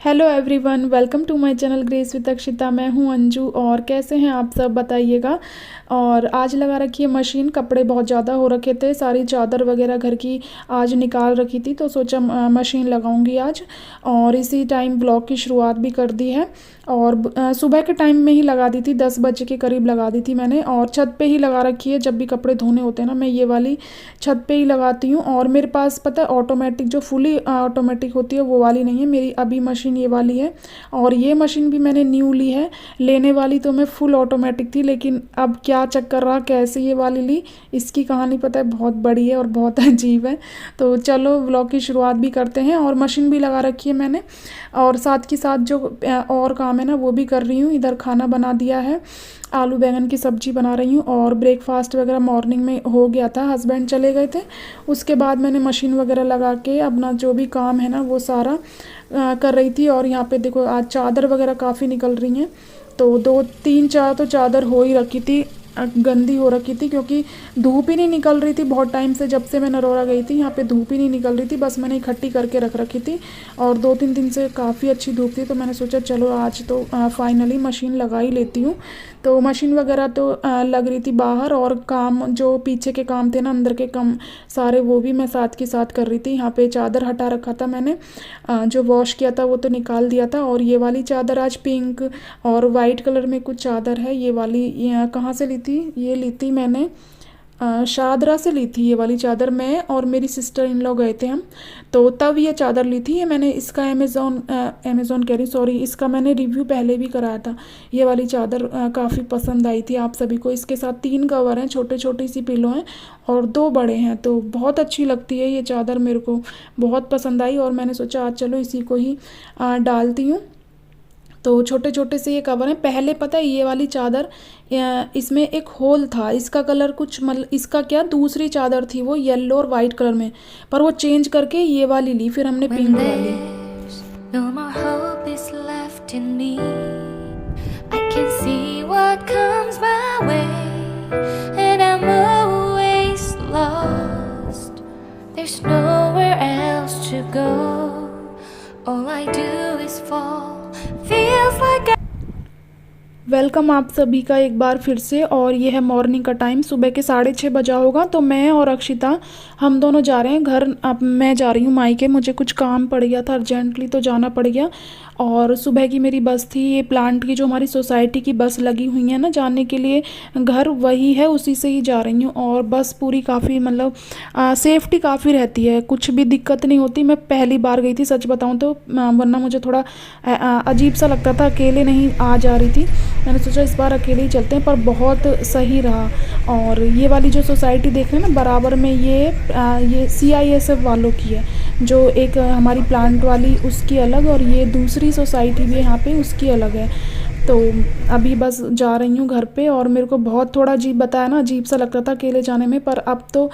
Hello everyone, welcome to my channel grace with Akshita. मैं हूं अंजू और कैसे हैं आप सब बताइएगा। और आज लगा रखी है मशीन। कपड़े बहुत ज़्यादा हो रखे थे, सारी चादर वगैरह घर की आज निकाल रखी थी तो सोचा मशीन लगाऊंगी आज। और इसी टाइम ब्लॉग की शुरुआत भी कर दी है। और सुबह के टाइम में ही लगा दी थी, 10 बजे के करीब लगा दी थी मैंने। और छत पे ही लगा रखी है, जब भी कपड़े धोने होते हैं ना मैं ये वाली छत पे ही लगाती हूँ। और मेरे पास पता है ऑटोमेटिक जो फुली ऑटोमेटिक होती है वो वाली नहीं है, मेरी अभी मशीन ये वाली है। और ये मशीन भी मैंने न्यू ली है, लेने वाली तो मैं फुल ऑटोमेटिक थी, लेकिन अब क्या चक्कर रहा कैसे ये वाली ली, इसकी कहानी पता है बहुत बड़ी है और बहुत अजीब है। तो चलो व्लॉग की शुरुआत भी करते हैं। और मशीन भी लगा रखी है मैंने, और साथ के साथ जो और काम है ना वो भी कर रही हूँ। इधर खाना बना दिया है, आलू बैंगन की सब्ज़ी बना रही हूँ। और ब्रेकफास्ट वगैरह मॉर्निंग में हो गया था, हस्बैंड चले गए थे। उसके बाद मैंने मशीन वगैरह लगा के अपना जो भी काम है ना वो सारा कर रही थी। और यहाँ पे देखो आज चादर वगैरह काफ़ी निकल रही हैं, तो 2 3 4 तो चादर हो ही रखी थी, गंदी हो रखी थी क्योंकि धूप ही नहीं निकल रही थी बहुत टाइम से। जब से मैं नरोरा गई थी यहाँ पे धूप ही नहीं निकल रही थी, बस मैंने इकट्ठी करके रख रखी थी। और 2 3 दिन से काफ़ी अच्छी धूप थी, तो मैंने सोचा चलो आज तो फाइनली मशीन लगा ही लेती हूँ। तो मशीन वगैरह तो लग रही थी बाहर, और काम जो पीछे के काम थे ना अंदर के काम सारे वो भी मैं साथ के साथ कर रही थी। यहाँ पे चादर हटा रखा था मैंने, जो वॉश किया था वो तो निकाल दिया था। और ये वाली चादर आज पिंक और वाइट कलर में कुछ चादर है। ये वाली कहाँ से ली थी, ये ली थी मैंने शादरा से ली थी। ये वाली चादर मैं और मेरी सिस्टर इन लॉ गए थे हम, तो तब ये चादर ली थी। ये मैंने इसका अमेज़ॉन कह रही सॉरी, इसका मैंने रिव्यू पहले भी कराया था। ये वाली चादर काफ़ी पसंद आई थी आप सभी को। इसके साथ 3 कवर हैं, छोटे छोटी सी पिलो हैं और 2 बड़े हैं, तो बहुत अच्छी लगती है ये चादर, मेरे को बहुत पसंद आई। और मैंने सोचा आज चलो इसी को ही डालती हूँ। तो छोटे छोटे से ये कवर हैं। पहले पता है ये वाली चादर इसमें एक होल था, इसका कलर कुछ मतलब इसका क्या दूसरी चादर थी वो येलो और वाइट कलर में, पर वो चेंज करके ये वाली ली, फिर हमने पिंक वाली। No more hope is left in me. I can see what comes my way and I'm always lost. There's nowhere else to go. All I do is fall. Welcome आप सभी का एक बार फिर से। और ये है मॉर्निंग का टाइम, सुबह के 6:30 बजा होगा। तो मैं और अक्षिता हम दोनों जा रहे हैं घर। अब मैं जा रही हूँ मायके, मुझे कुछ काम पड़ गया था अर्जेंटली तो जाना पड़ गया। और सुबह की मेरी बस थी, ये प्लांट की जो हमारी सोसाइटी की बस लगी हुई है ना जाने के लिए घर, वही है, उसी से ही जा रही हूँ। और बस पूरी काफ़ी मतलब सेफ्टी काफ़ी रहती है, कुछ भी दिक्कत नहीं होती। मैं पहली बार गई थी सच बताऊँ तो, वरना मुझे थोड़ा अजीब सा लगता था, अकेले नहीं आ जा रही थी। मैंने सोचा इस बार अकेले ही चलते हैं, पर बहुत सही रहा। और ये वाली जो सोसाइटी देख रहे हैं ना बराबर में, ये CISF वालों की है, जो एक हमारी प्लांट वाली उसकी अलग, और ये दूसरी सोसाइटी भी यहाँ पे उसकी अलग है। तो अभी बस जा रही हूँ घर पे। और मेरे को बहुत थोड़ा अजीब बताया ना, अजीब सा लगता था अकेले जाने में, पर अब तो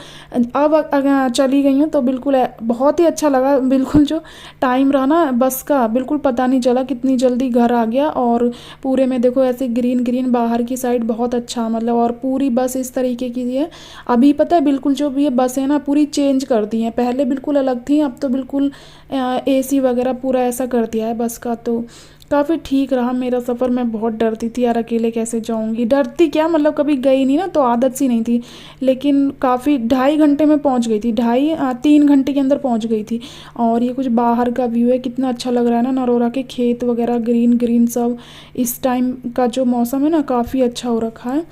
अब चली गई हूँ तो बिल्कुल बहुत ही अच्छा लगा। बिल्कुल जो टाइम रहा ना बस का, बिल्कुल पता नहीं चला कितनी जल्दी घर आ गया। और पूरे में देखो ऐसे ग्रीन ग्रीन बाहर की साइड, बहुत अच्छा मतलब। और पूरी बस इस तरीके की है अभी, पता है बिल्कुल जो भी ये बस है ना पूरी चेंज कर दी है, पहले बिल्कुल अलग थी, अब तो बिल्कुल AC वगैरह पूरा ऐसा कर दिया है बस का। तो काफ़ी ठीक रहा मेरा सफ़र। मैं बहुत डरती थी यार, अकेले कैसे जाऊंगी, डरती क्या मतलब कभी गई नहीं ना तो आदत सी नहीं थी। लेकिन काफ़ी 2.5 घंटे में पहुंच गई थी, 3 घंटे के अंदर पहुंच गई थी। और ये कुछ बाहर का व्यू है, कितना अच्छा लग रहा है ना, नरोरा के खेत वगैरह ग्रीन ग्रीन सब। इस टाइम का जो मौसम है ना काफ़ी अच्छा हो रखा है।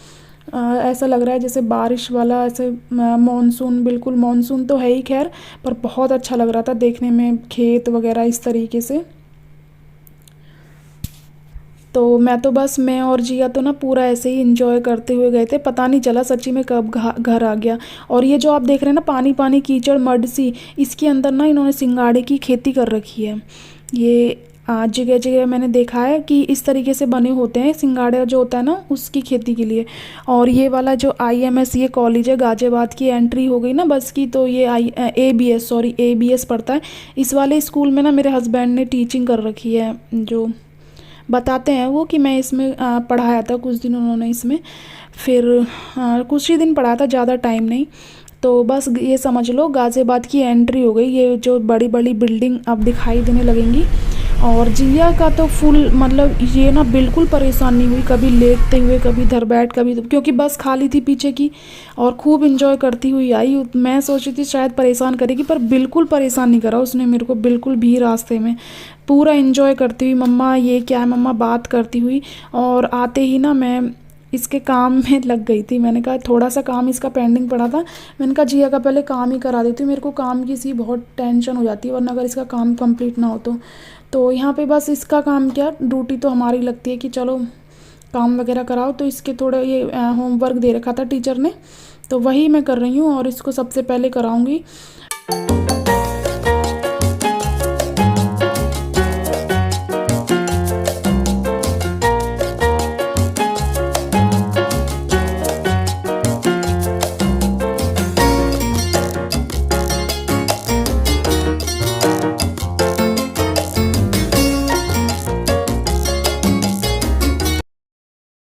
ऐसा लग रहा है जैसे बारिश वाला, ऐसे मॉनसून, बिल्कुल मॉनसून तो है ही खैर, पर बहुत अच्छा लग रहा था देखने में खेत वगैरह इस तरीके से। तो मैं तो बस मैं और जिया तो ना पूरा ऐसे ही इंजॉय करते हुए गए थे, पता नहीं चला सच्ची में कब घर आ गया। और ये जो आप देख रहे हैं ना पानी पानी कीचड़ मड सी, इसके अंदर ना इन्होंने सिंगाड़े की खेती कर रखी है। ये जगह जगह मैंने देखा है कि इस तरीके से बने होते हैं सिंगाड़ा जो होता है ना उसकी खेती के लिए। और ये वाला जो IMS ये कॉलेज है गाजियाबाद की, एंट्री हो गई ना बस की, तो ये ABS पढ़ता है। इस वाले स्कूल में ना मेरे हस्बैंड ने टीचिंग कर रखी है, जो बताते हैं वो कि मैं इसमें पढ़ाया था कुछ दिन उन्होंने इसमें, फिर कुछ ही दिन पढ़ाया था, ज़्यादा टाइम नहीं। तो बस ये समझ लो गाज़ियाबाद की एंट्री हो गई। ये जो बड़ी बड़ी बिल्डिंग अब दिखाई देने लगेंगी। और जिया का तो फुल मतलब ये ना बिल्कुल परेशान नहीं हुई, कभी लेटते हुए कभी इधर बैठ कभी, क्योंकि बस खाली थी पीछे की, और खूब इंजॉय करती हुई आई। मैं सोची थी शायद परेशान करेगी, पर बिल्कुल परेशान नहीं करा उसने मेरे को, बिल्कुल भी रास्ते में पूरा इंजॉय करती हुई, मम्मा ये क्या है मम्मा बात करती हुई। और आते ही ना मैं इसके काम में लग गई थी। मैंने कहा थोड़ा सा काम इसका पेंडिंग पड़ा था, मैंने कहा जिया का पहले काम ही करा देती हूँ, मेरे को काम की सी बहुत टेंशन हो जाती है, वरना अगर इसका काम कंप्लीट ना हो तो यहाँ पे बस इसका काम क्या, ड्यूटी तो हमारी लगती है कि चलो काम वगैरह कराओ। तो इसके थोड़ा ये होमवर्क दे रखा था टीचर ने, तो वही मैं कर रही हूँ और इसको सबसे पहले कराऊंगी।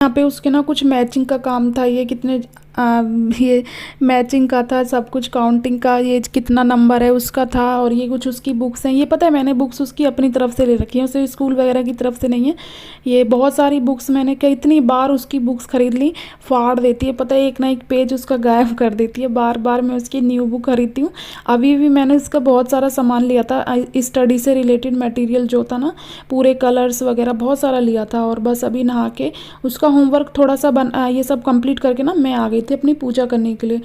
यहाँ पे उसके ना कुछ मैचिंग का काम था, ये कितने ये मैचिंग का था, सब कुछ काउंटिंग का, ये कितना नंबर है उसका था। और ये कुछ उसकी बुक्स हैं, ये पता है मैंने बुक्स उसकी अपनी तरफ से ले रखी हैं, उसे स्कूल वगैरह की तरफ से नहीं है। ये बहुत सारी बुक्स मैंने कितनी बार उसकी बुक्स खरीद ली, फाड़ देती है पता है, एक ना एक पेज उसका गायब कर देती है, बार बार मैं उसकी न्यू बुक खरीदती हूँ। अभी भी मैंने उसका बहुत सारा सामान लिया था, स्टडी से रिलेटेड मटेरियल जो था ना, पूरे कलर्स वगैरह बहुत सारा लिया था। और बस अभी नहा के उसका होमवर्क थोड़ा सा ये सब कंप्लीट करके ना मैं आ गई थी अपनी पूजा करने के लिए।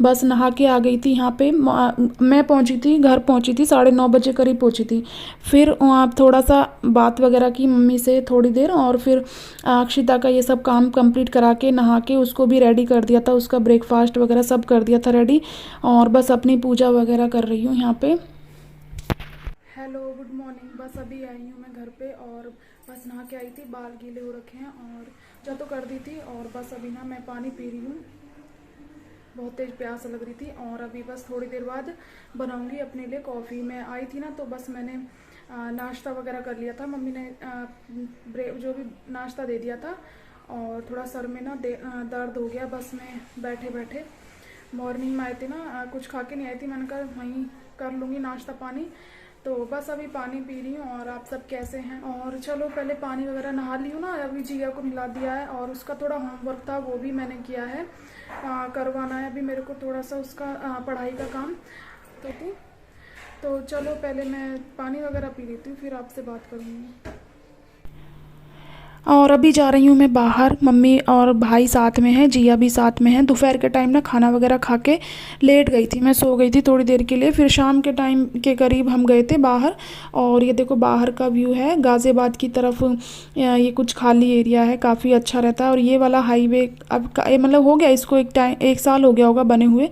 बस नहा के आ गई थी यहाँ पे, मैं पहुँची थी, घर पहुँची थी 9:30 बजे करीब पहुँची थी। फिर वहाँ थोड़ा सा बात वगैरह की मम्मी से थोड़ी देर, और फिर अक्षिता का ये सब काम कंप्लीट करा के नहा के उसको भी रेडी कर दिया था, उसका ब्रेकफास्ट वगैरह सब कर दिया था रेडी। और बस अपनी पूजा वगैरह कर रही हूँ यहाँ पे। हेलो गुड मॉर्निंग, बस अभी आई हूँ मैं घर पे, और बस नहा के आई थी, बाल गीले हो रखे हैं और जो तो कर दी थी। और बस अभी ना मैं पानी पी रही हूँ, बहुत तेज़ प्यास लग रही थी। और अभी बस थोड़ी देर बाद बनाऊंगी अपने लिए कॉफ़ी। मैं आई थी ना तो बस मैंने नाश्ता वगैरह कर लिया था, मम्मी ने जो भी नाश्ता दे दिया था। और थोड़ा सर में ना दर्द हो गया, बस मैं बैठे बैठे, मॉर्निंग में आई थी ना, कुछ खा के नहीं आई थी, मैंने कहा वहीं कर लूँगी नाश्ता पानी। तो बस अभी पानी पी रही हूँ। और आप सब कैसे हैं? और चलो पहले पानी वगैरह नहा ली हूँ ना, अभी जिया को नहला दिया है, और उसका थोड़ा होमवर्क था वो भी मैंने किया है, करवाना है अभी मेरे को थोड़ा सा उसका पढ़ाई का काम। तो चलो पहले मैं पानी वगैरह पी लेती हूँ, फिर आपसे बात करूँगी। और अभी जा रही हूँ मैं बाहर, मम्मी और भाई साथ में हैं, जिया भी साथ में है। दोपहर के टाइम ना खाना वगैरह खा के लेट गई थी, मैं सो गई थी थोड़ी देर के लिए। फिर शाम के टाइम के करीब हम गए थे बाहर, और ये देखो बाहर का व्यू है गाज़ियाबाद की तरफ। ये कुछ खाली एरिया है, काफ़ी अच्छा रहता है। और ये वाला हाईवे अब मतलब हो गया इसको एक साल हो गया होगा बने हुए।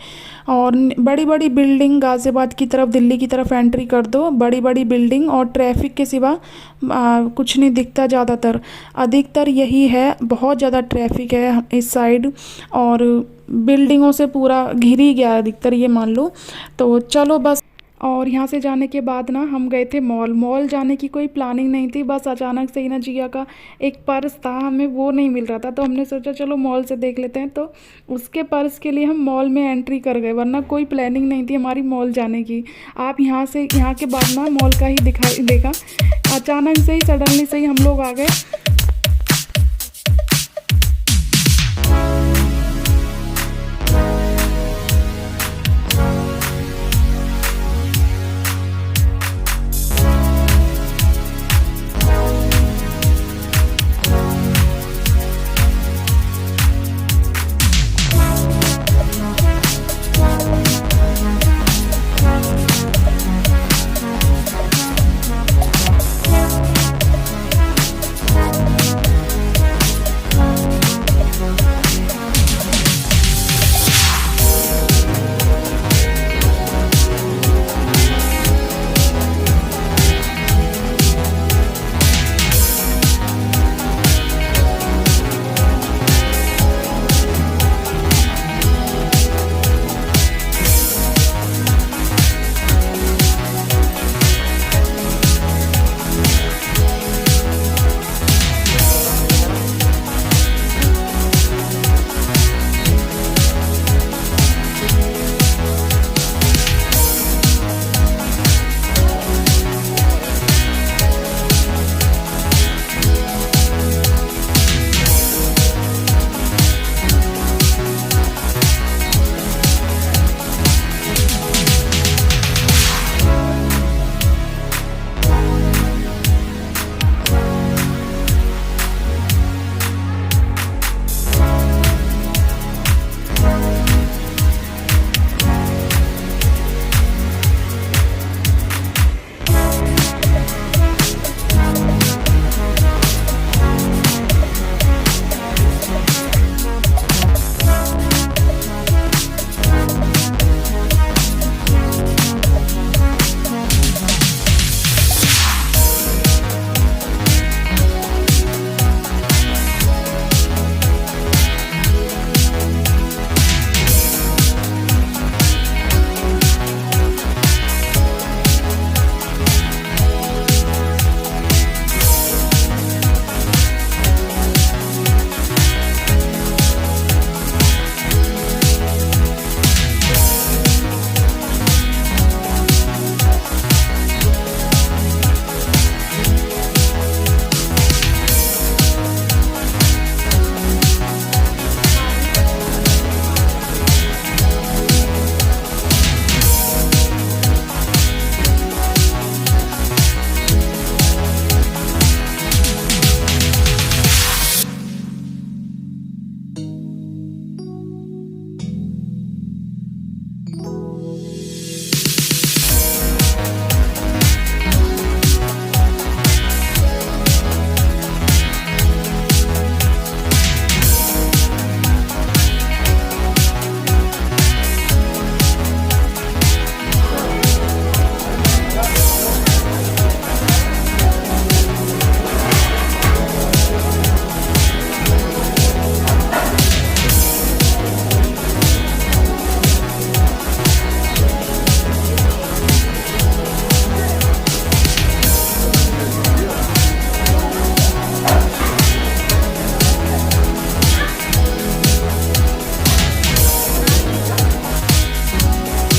और बड़ी बड़ी बिल्डिंग, गाज़ियाबाद की तरफ दिल्ली की तरफ एंट्री कर दो, बड़ी बड़ी बिल्डिंग और ट्रैफिक के सिवा कुछ नहीं दिखता। ज़्यादातर अधिकतर यही है, बहुत ज़्यादा ट्रैफिक है इस साइड, और बिल्डिंगों से पूरा घिर ही गया अधिकतर, ये मान लो। तो चलो बस, और यहाँ से जाने के बाद ना हम गए थे मॉल जाने की कोई प्लानिंग नहीं थी, बस अचानक से ही ना जिया का एक पर्स था, हमें वो नहीं मिल रहा था, तो हमने सोचा चलो मॉल से देख लेते हैं। तो उसके पर्स के लिए हम मॉल में एंट्री कर गए, वरना कोई प्लानिंग नहीं थी हमारी मॉल जाने की। आप यहाँ के बाद ना मॉल का ही देखा, अचानक से ही सडनली से ही हम लोग आ गए।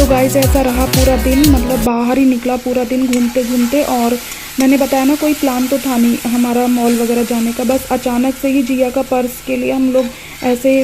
तो गाइस ऐसा रहा पूरा दिन, मतलब बाहर ही निकला पूरा दिन घूमते घूमते। और मैंने बताया ना कोई प्लान तो था नहीं हमारा मॉल वगैरह जाने का, बस अचानक से ही जिया का पर्स के लिए हम लोग ऐसे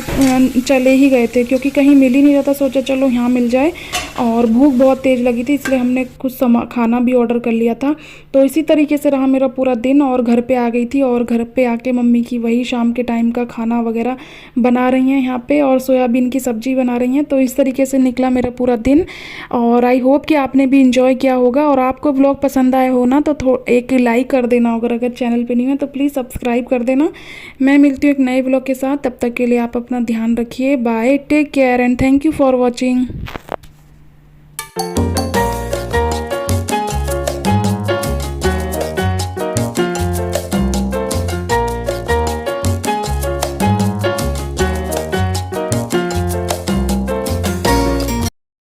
चले ही गए थे, क्योंकि कहीं मिल ही नहीं रहा था। सोचा चलो यहाँ मिल जाए, और भूख बहुत तेज़ लगी थी इसलिए हमने कुछ खाना भी ऑर्डर कर लिया था। तो इसी तरीके से रहा मेरा पूरा दिन, और घर पे आ गई थी, और घर पे आके मम्मी की वही शाम के टाइम का खाना वगैरह बना रही हैं यहाँ पे, और सोयाबीन की सब्ज़ी बना रही हैं। तो इस तरीके से निकला मेरा पूरा दिन, और आई होप कि आपने भी इंजॉय किया होगा। और आपको व्लॉग पसंद आए हो ना तो एक लाइक कर देना, अगर चैनल पे नहीं है तो प्लीज़ सब्सक्राइब कर देना। मैं मिलती हूँ एक नए व्लॉग के साथ, तब तक के लिए आप अपना ध्यान रखिए। Bye, take care and thank you for watching.